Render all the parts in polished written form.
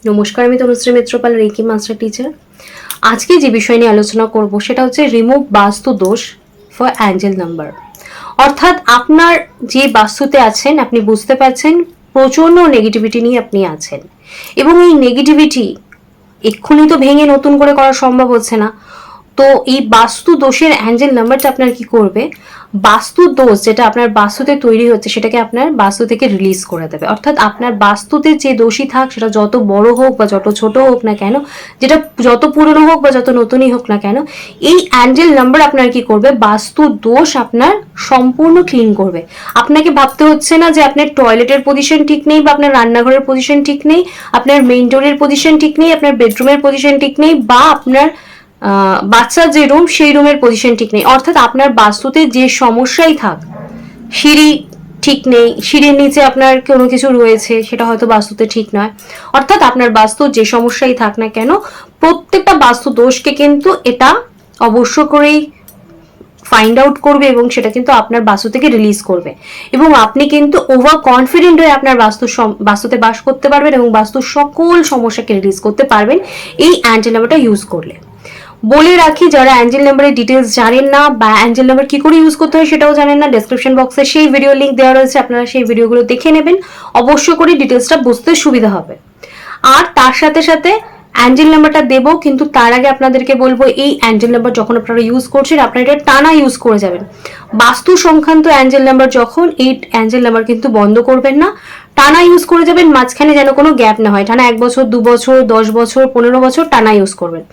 নমস্কার, আমি Tanushree Mitrapal, Reiki master teacher. আজকে যে বিষয় নিয়ে আলোচনা করব সেটা হচ্ছে রিমুভ বাস্তু দোষ ফর অ্যাঞ্জেল নাম্বার। অর্থাৎ আপনার যে বাস্তুতে আছেন আপনি বুঝতে পারছেন প্রচন্ড নেগেটিভিটি নিয়ে আপনি আছেন, এবং এই নেগেটিভিটি এক্ষুনি তো ভেঙে নতুন করে করা সম্ভব হচ্ছে না। তো এই বাস্তু দোষের অ্যাঞ্জেল নাম্বারটা আপনার কি করবে, বাস্তু দোষ যেটা আপনার বাস্তুতে তৈরি হচ্ছে সেটাকে আপনার বাস্তু থেকে রিলিজ করে দেবে। অর্থাৎ আপনার বাস্তুতে যে দোষী থাক, সেটা যত বড় হোক বা যত ছোট হোক না কেন, যেটা যত পুরনো হোক বা যত নতুনই হোক না কেন, এই অ্যাঞ্জেল নাম্বার আপনার কি করবে, বাস্তু দোষ আপনার সম্পূর্ণ ক্লিন করবে। আপনাকে ভাবতে হচ্ছে না যে আপনার টয়লেটের পজিশন ঠিক নেই, বা আপনার রান্নাঘরের পজিশন ঠিক নেই, আপনার মেইন ডোরের পজিশন ঠিক নেই, আপনার বেডরুমের পজিশন ঠিক নেই, বা আপনার বাচ্চার যে রুম সেই রুমের পজিশন ঠিক নেই। অর্থাৎ আপনার বাস্তুতে যে সমস্যাই থাক, সিঁড়ি ঠিক নেই, সিঁড়ির নিচে আপনার কোনো কিছু রয়েছে সেটা হয়তো বাস্তুতে ঠিক নয়। অর্থাৎ আপনার বাস্তু যে সমস্যাই থাক না কেন, প্রত্যেকটা বাস্তু দোষকে কিন্তু এটা অবশ্য করেই ফাইন্ড আউট করবে এবং সেটা কিন্তু আপনার বাস্তু থেকে রিলিজ করবে, এবং আপনি কিন্তু ওভার কনফিডেন্ট হয়ে আপনার বাস্তুতে বাস করতে পারবেন এবং বাস্তুর সকল সমস্যাকে রিলিজ করতে পারবেন এই অ্যাঞ্জেল নাম্বারটা ইউজ করলে। বলে রাখি, যারা অ্যাঞ্জেল নাম্বারের ডিটেলস জানেন না বা অ্যাঞ্জেল নাম্বার কি করে ইউজ করতে হয় সেটাও জানেন না, ডেসক্রিপশন বক্সে সেই ভিডিও লিঙ্ক দেওয়া রয়েছে, আপনারা সেই ভিডিওগুলো দেখে নেবেন, অবশ্য করে ডিটেলসটা বুঝতে সুবিধা হবে। আর তার সাথে সাথে অ্যাঞ্জেল নাম্বারটা দেবো, কিন্তু তার আগে আপনাদেরকে বলবো এই অ্যাঞ্জেল নাম্বার যখন আপনারা ইউজ করছেন আপনারা এটা টানা ইউজ করে যাবেন। বাস্তু সংক্রান্ত অ্যাঞ্জেল নাম্বার যখন, এই অ্যাঞ্জেল নাম্বার কিন্তু বন্ধ করবেন না, টানা ইউজ করে যাবেন, মাঝখানে যেন কোনো গ্যাপ না হয়। টানা 1 বছর, 2 বছর, 10 বছর, 15 বছর টানা ইউজ করবেন।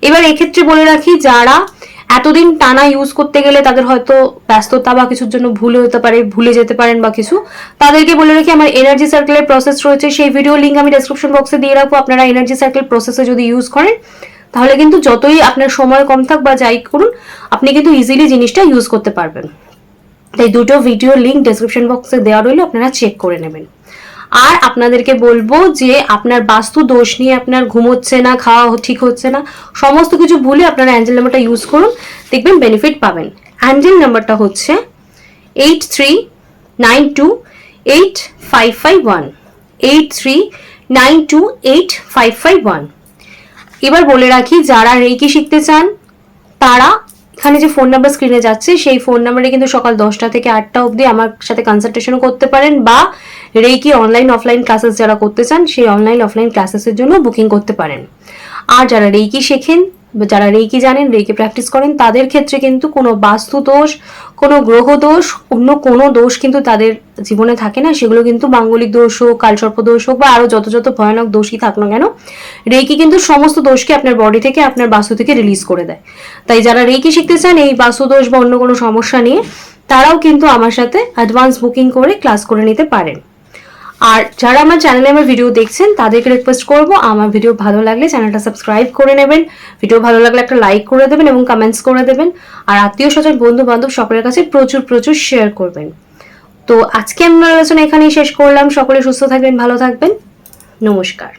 এবার এক্ষেত্রে বলে রাখি, যারা এতদিন টানা ইউজ করতে গেলে তাদের হয়তো ব্যস্ততা বা কিছুর জন্য ভুল হতে পারে, ভুলে যেতে পারেন বা কিছু, তাদেরকে বলে রাখি আমার এনার্জি সার্কেলের প্রসেস রয়েছে, সেই ভিডিও লিঙ্ক আমি ডেসক্রিপশন বক্সে দিয়ে রাখবো। আপনারা এনার্জি সার্কেল প্রসেসে যদি ইউজ করেন তাহলে কিন্তু যতই আপনার সময় কম থাক বা যাই করুন, আপনি কিন্তু ইজিলি জিনিসটা ইউজ করতে পারবেন। তাই দুটো ভিডিও লিঙ্ক ডেসক্রিপশন বক্সে দেওয়া রইল, আপনারা চেক করে নেবেন। আর আপনাদেরকে বলবো যে আপনার বাস্তু দোষ নিয়ে আপনার ঘুম হচ্ছে না, খাওয়া ঠিক হচ্ছে না, সমস্ত কিছু ভুলে আপনারা অ্যাঞ্জেল নাম্বারটা ইউজ করুন, দেখবেন বেনিফিট পাবেন। অ্যাঞ্জেল নাম্বারটা হচ্ছে 83928551, 83928551। এবার বলে রাখি, যারা রেকি শিখতে চান তারা এখানে যে ফোন নাম্বার স্ক্রিনে যাচ্ছে সেই ফোন নাম্বারে কিন্তু সকাল 10টা থেকে 8টা অবধি আমার সাথে কনসালটেশনও করতে পারেন, বা রেকি অনলাইন অফলাইন ক্লাসেস যারা করতে চান সেই অনলাইন অফলাইন ক্লাসেসের জন্য বুকিং করতে পারেন। আর যারা রেকি শেখেন, যারা রেকি জানেন, রেকি প্র্যাকটিস করেন, তাদের ক্ষেত্রে কিন্তু কোনো বাস্তু দোষ, কোনো গ্রহ দোষ, অন্য কোনো দোষ কিন্তু তাদের জীবনে থাকে না। সেগুলো কিন্তু মাঙ্গলিক দোষ হোক, কালসর্প দোষ হোক, বা আরো যত যত ভয়ানক দোষই থাক না কেন, রেকি কিন্তু সমস্ত দোষকে আপনার বডি থেকে, আপনার বাস্তু থেকে রিলিজ করে দেয়। তাই যারা রেকি শিখতে চান এই বাস্তু দোষ বা অন্য কোনো সমস্যা নিয়ে, তারাও কিন্তু আমার সাথে অ্যাডভান্স বুকিং করে ক্লাস করে নিতে পারেন। আর যারা আমার চ্যানেলে আমার ভিডিও দেখছেন তাদেরকে রিকোয়েস্ট করব, আমার ভিডিও ভালো লাগলে চ্যানেলটা সাবস্ক্রাইব করে নেবেন, ভিডিও ভালো লাগলে একটা লাইক করে দেবেন এবং কমেন্টস করে দেবেন, আর আত্মীয় স্বজন, বন্ধু বান্ধব সকলের কাছে প্রচুর প্রচুর শেয়ার করবেন। তো আজকে আমরা আলোচনা এখানেই শেষ করলাম। সকলে সুস্থ থাকবেন, ভালো থাকবেন, নমস্কার।